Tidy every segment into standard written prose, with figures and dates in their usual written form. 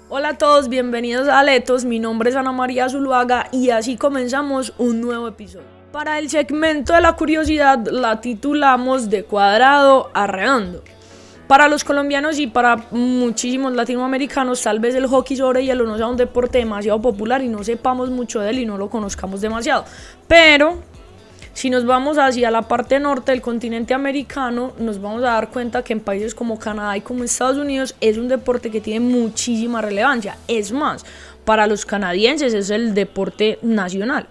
Hola a todos, bienvenidos a Aletos, mi nombre es Ana María Zuluaga y así comenzamos un nuevo episodio. Para el segmento de la curiosidad la titulamos De cuadrado a redondo. Para los colombianos y para muchísimos latinoamericanos tal vez el hockey sobre hielo no sea un deporte demasiado popular y no sepamos mucho de él y no lo conozcamos demasiado, pero si nos vamos hacia la parte norte del continente americano, nos vamos a dar cuenta que en países como Canadá y como Estados Unidos es un deporte que tiene muchísima relevancia. Es más, para los canadienses es el deporte nacional.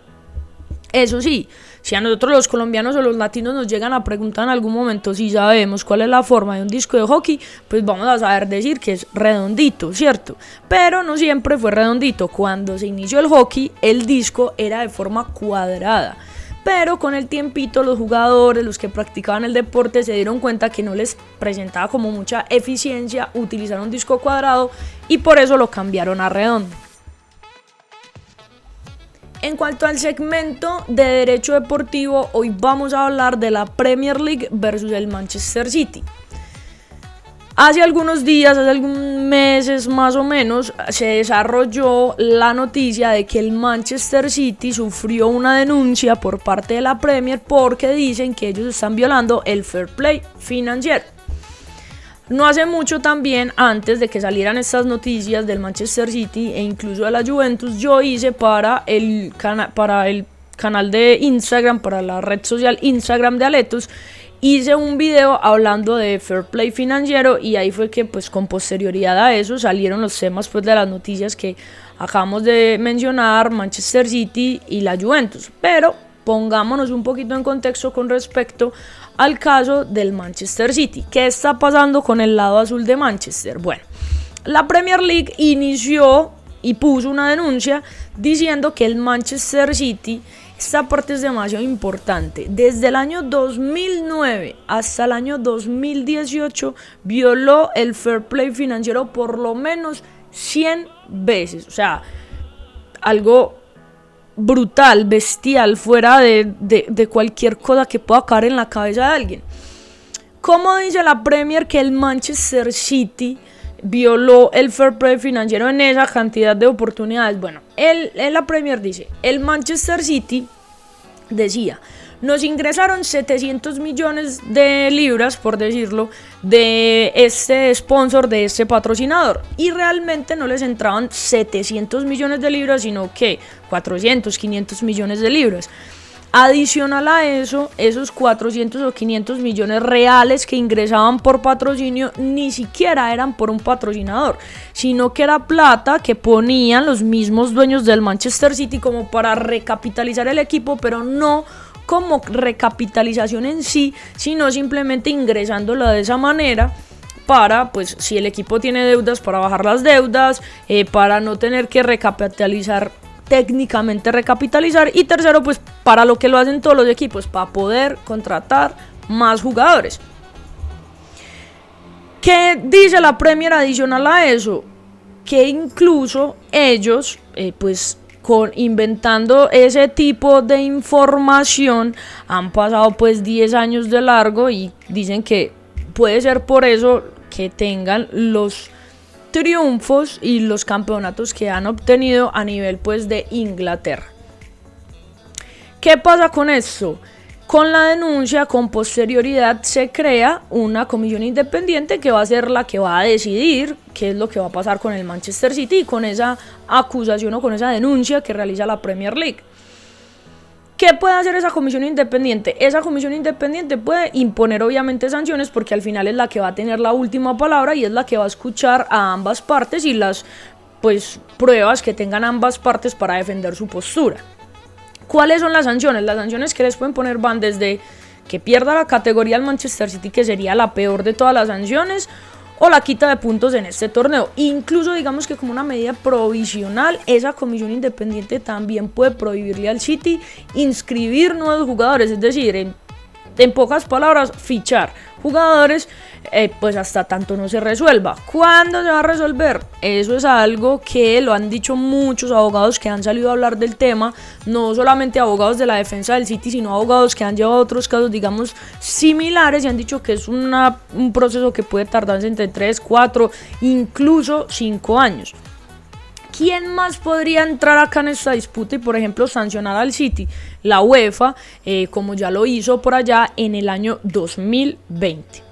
Eso sí, si a nosotros los colombianos o los latinos nos llegan a preguntar en algún momento si sabemos cuál es la forma de un disco de hockey, pues vamos a saber decir que es redondito, ¿cierto? Pero no siempre fue redondito. Cuando se inició el hockey, el disco era de forma cuadrada. Pero con el tiempito los jugadores, los que practicaban el deporte, se dieron cuenta que no les presentaba como mucha eficiencia utilizar un disco cuadrado y por eso lo cambiaron a redondo. En cuanto al segmento de derecho deportivo, hoy vamos a hablar de la Premier League versus el Manchester City. Hace algunos días, hace algunos meses más o menos, se desarrolló la noticia de que el Manchester City sufrió una denuncia por parte de la Premier porque dicen que ellos están violando el fair play financiero. No hace mucho también, antes de que salieran estas noticias del Manchester City e incluso de la Juventus, yo hice para el canal de Instagram, para la red social Instagram de Aletos, hice un video hablando de fair play financiero y ahí fue que pues con posterioridad a eso salieron los temas pues de las noticias que acabamos de mencionar, Manchester City y la Juventus. Pero pongámonos un poquito en contexto con respecto al caso del Manchester City. ¿Qué está pasando con el lado azul de Manchester? Bueno, la Premier League inició y puso una denuncia diciendo que el Manchester City, esta parte es demasiado importante, desde el año 2009 hasta el año 2018 violó el fair play financiero por lo menos 100 veces. O sea, algo brutal, bestial, fuera de cualquier cosa que pueda caer en la cabeza de alguien. ¿Cómo dice la Premier que el Manchester City violó el fair play financiero en esa cantidad de oportunidades? Bueno, la Premier dice, el Manchester City decía, nos ingresaron 700 millones de libras, por decirlo, de este sponsor, de este patrocinador, y realmente no les entraban 700 millones de libras, sino que 400, 500 millones de libras. Adicional a eso, esos 400 o 500 millones reales que ingresaban por patrocinio ni siquiera eran por un patrocinador, sino que era plata que ponían los mismos dueños del Manchester City como para recapitalizar el equipo, pero no como recapitalización en sí, sino simplemente ingresándola de esa manera para, pues, si el equipo tiene deudas, para bajar las deudas, para no tener que recapitalizar, técnicamente recapitalizar, y tercero, pues para lo que lo hacen todos los equipos, para poder contratar más jugadores. ¿Qué dice la Premier adicional a eso? Que incluso ellos, pues inventando ese tipo de información, han pasado pues 10 años de largo y dicen que puede ser por eso que tengan los triunfos y los campeonatos que han obtenido a nivel pues de Inglaterra. ¿Qué pasa con esto? Con la denuncia, con posterioridad se crea una comisión independiente que va a ser la que va a decidir qué es lo que va a pasar con el Manchester City, con esa acusación o con esa denuncia que realiza la Premier League. ¿Qué puede hacer esa comisión independiente? Esa comisión independiente puede imponer obviamente sanciones porque al final es la que va a tener la última palabra y es la que va a escuchar a ambas partes y las pues pruebas que tengan ambas partes para defender su postura. ¿Cuáles son las sanciones? Las sanciones que les pueden poner van desde que pierda la categoría al Manchester City, que sería la peor de todas las sanciones, o la quita de puntos en este torneo. Incluso digamos que como una medida provisional, esa comisión independiente también puede prohibirle al City inscribir nuevos jugadores, es decir, en pocas palabras, fichar jugadores, pues hasta tanto no se resuelva. ¿Cuándo se va a resolver? Eso es algo que lo han dicho muchos abogados que han salido a hablar del tema, no solamente abogados de la defensa del City, sino abogados que han llevado otros casos, digamos, similares y han dicho que es un proceso que puede tardarse entre 3, 4, incluso 5 años. ¿Quién más podría entrar acá en esta disputa y, por ejemplo, sancionar al City? La UEFA, como ya lo hizo por allá en el año 2020.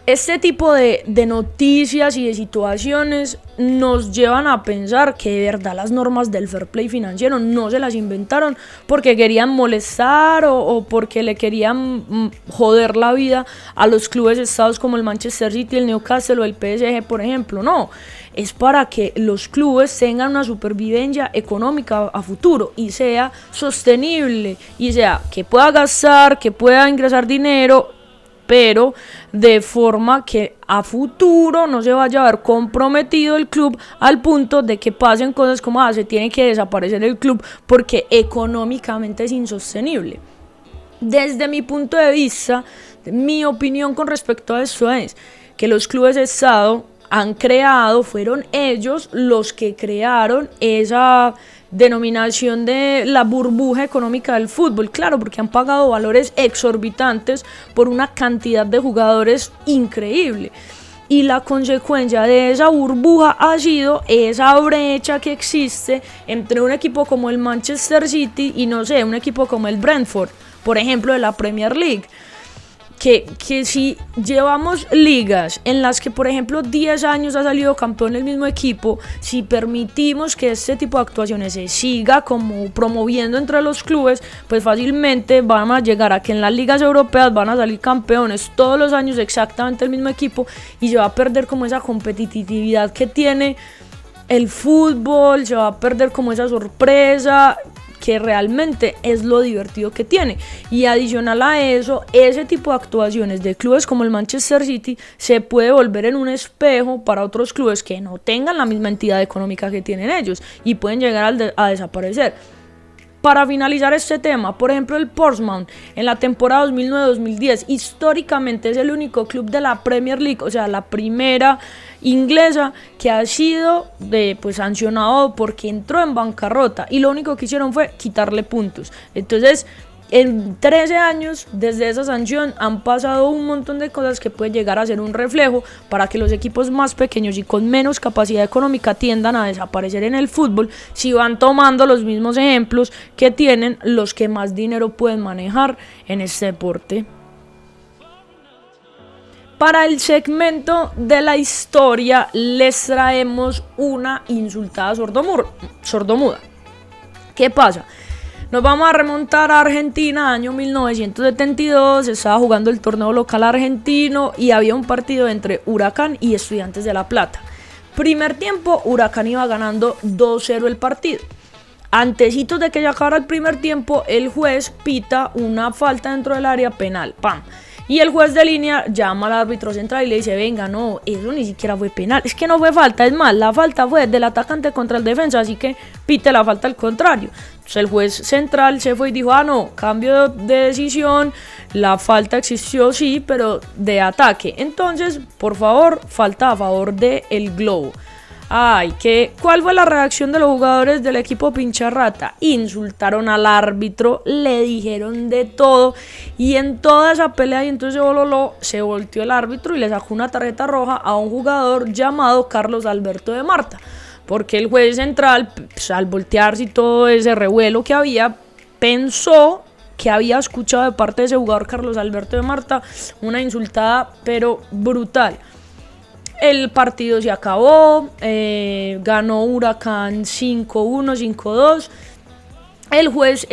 Este tipo de noticias y de situaciones nos llevan a pensar que de verdad las normas del fair play financiero no se las inventaron porque querían molestar o porque le querían joder la vida a los clubes estados como el Manchester City, el Newcastle o el PSG, por ejemplo. No, es para que los clubes tengan una supervivencia económica a futuro y sea sostenible y sea que pueda gastar, que pueda ingresar dinero, pero de forma que a futuro no se vaya a ver comprometido el club al punto de que pasen cosas como se tiene que desaparecer el club porque económicamente es insostenible. Desde mi punto de vista, mi opinión con respecto a eso es que los clubes de estado fueron ellos los que crearon esa denominación de la burbuja económica del fútbol, claro, porque han pagado valores exorbitantes por una cantidad de jugadores increíble. Y la consecuencia de esa burbuja ha sido esa brecha que existe entre un equipo como el Manchester City y no sé, un equipo como el Brentford, por ejemplo, de la Premier League. Que si llevamos ligas en las que, por ejemplo, 10 años ha salido campeón el mismo equipo, si permitimos que este tipo de actuaciones se siga como promoviendo entre los clubes, pues fácilmente van a llegar a que en las ligas europeas van a salir campeones todos los años exactamente el mismo equipo y se va a perder como esa competitividad que tiene el fútbol, se va a perder como esa sorpresa que realmente es lo divertido que tiene. Y adicional a eso, ese tipo de actuaciones de clubes como el Manchester City se puede volver en un espejo para otros clubes que no tengan la misma entidad económica que tienen ellos y pueden llegar a desaparecer. Para finalizar este tema, por ejemplo, el Portsmouth en la temporada 2009-2010 históricamente es el único club de la Premier League, o sea, la primera inglesa, que ha sido sancionado porque entró en bancarrota y lo único que hicieron fue quitarle puntos. Entonces, en 13 años desde esa sanción han pasado un montón de cosas que pueden llegar a ser un reflejo para que los equipos más pequeños y con menos capacidad económica tiendan a desaparecer en el fútbol si van tomando los mismos ejemplos que tienen los que más dinero pueden manejar en este deporte. Para el segmento de la historia les traemos una insultada sordomuda. ¿Qué pasa? Nos vamos a remontar a Argentina, año 1972, estaba jugando el torneo local argentino y había un partido entre Huracán y Estudiantes de La Plata. Primer tiempo, Huracán iba ganando 2-0 el partido. Antecitos de que ya acabara el primer tiempo, el juez pita una falta dentro del área penal, ¡pam! Y el juez de línea llama al árbitro central y le dice, venga, no, eso ni siquiera fue penal, es que no fue falta, es más, la falta fue del atacante contra el defensa, así que pite la falta al contrario. Entonces el juez central se fue y dijo, no, cambio de decisión, la falta existió sí, pero de ataque, entonces, por favor, falta a favor de el Globo. ¿Cuál fue la reacción de los jugadores del equipo Pincharrata? Insultaron al árbitro, le dijeron de todo y en toda esa pelea y entonces se volteó el árbitro y le sacó una tarjeta roja a un jugador llamado Carlos Alberto de Marta, porque el juez central, al voltearse y todo ese revuelo que había, pensó que había escuchado de parte de ese jugador Carlos Alberto de Marta una insultada pero brutal. El partido se acabó, ganó Huracán 5-1, 5-2. El juez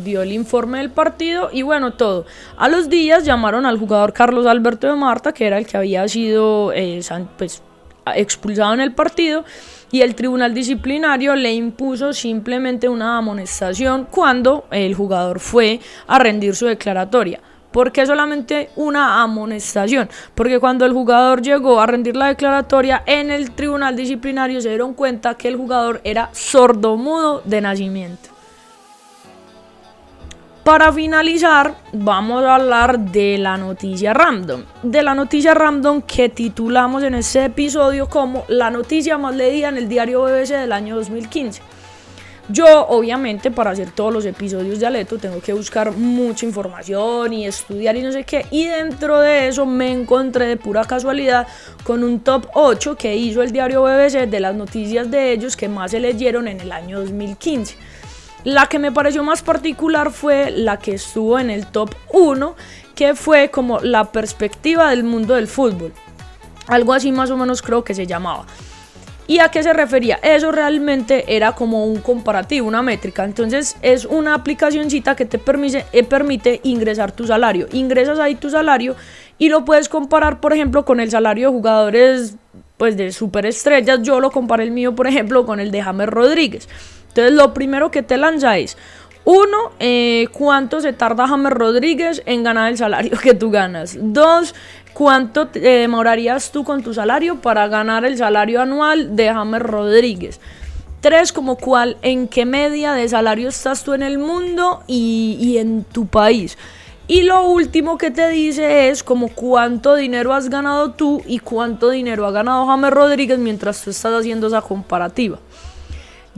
dio el informe del partido y bueno, todo. A los días llamaron al jugador Carlos Alberto de Marta, que era el que había sido expulsado en el partido, y el tribunal disciplinario le impuso simplemente una amonestación cuando el jugador fue a rendir su declaratoria. ¿Por qué solamente una amonestación? Porque cuando el jugador llegó a rendir la declaratoria en el tribunal disciplinario se dieron cuenta que el jugador era sordomudo de nacimiento. Para finalizar, vamos a hablar de la noticia random. De la noticia random que titulamos en este episodio como la noticia más leída en el diario BBC del año 2015. Yo, obviamente, para hacer todos los episodios de Aleto tengo que buscar mucha información y estudiar y no sé qué. Y dentro de eso me encontré de pura casualidad con un top 8 que hizo el diario BBC de las noticias de ellos que más se leyeron en el año 2015. La que me pareció más particular fue la que estuvo en el top 1, que fue como la perspectiva del mundo del fútbol. Algo así más o menos creo que se llamaba. ¿Y a qué se refería? Eso realmente era como un comparativo, una métrica. Entonces es una aplicacioncita que te permite ingresar tu salario. Ingresas ahí tu salario y lo puedes comparar, por ejemplo, con el salario de jugadores pues de superestrellas. Yo lo comparé el mío, por ejemplo, con el de James Rodríguez. Entonces lo primero que te lanza es, uno, cuánto se tarda James Rodríguez en ganar el salario que tú ganas. Dos, cuánto te demorarías tú con tu salario para ganar el salario anual de James Rodríguez. Tres, como en qué media de salario estás tú en el mundo y en tu país. Y lo último que te dice es como cuánto dinero has ganado tú y cuánto dinero ha ganado James Rodríguez mientras tú estás haciendo esa comparativa.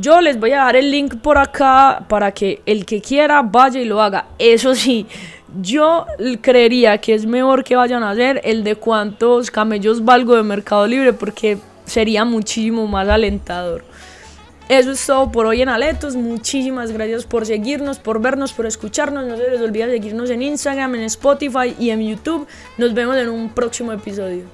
Yo les voy a dar el link por acá para que el que quiera vaya y lo haga. Eso sí, yo creería que es mejor que vayan a hacer el de cuántos camellos valgo de Mercado Libre, porque sería muchísimo más alentador. Eso es todo por hoy en Aletos. Muchísimas gracias por seguirnos, por vernos, por escucharnos. No se les olvide seguirnos en Instagram, en Spotify y en YouTube. Nos vemos en un próximo episodio.